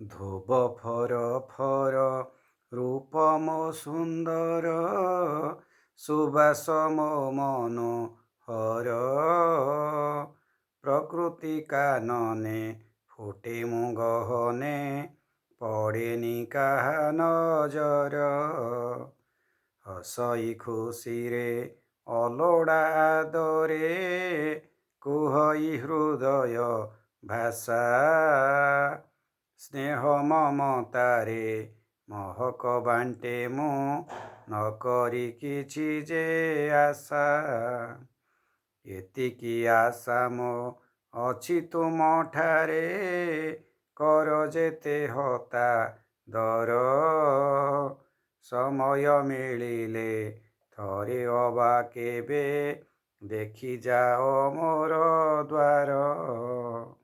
ଧୋବ ଫର ଫର ରୂପ ମୋ ସୁନ୍ଦର, ସୁବାସ ମୋ ମନୋହର। ପ୍ରକୃତି କାନନେ ଫୁଟେ ମୁଁ ଗହନେ, ପଡ଼େନି କାହା ନଜର। ହସଇ ଖୁସିରେ ଅଲୋଡ଼ା ଆଦରେ, କୁହଇ ହୃଦୟ ଭାଷା। ସ୍ନେହ ମମତାରେ ମହକ ବାଣ୍ଟେ ମୁଁ, ନ କରି କିଛି ଯେ ଆଶା। ଏତିକି ଆଶା ମୋ ଅଛି ତୁମଠାରେ, କର ଯେତେ ହତାଦର। ସମୟ ମିଳିଲେ ଥରେ ଅବା କେବେ, ଦେଖି ଯାଅ ମୋର ଦ୍ୱାର।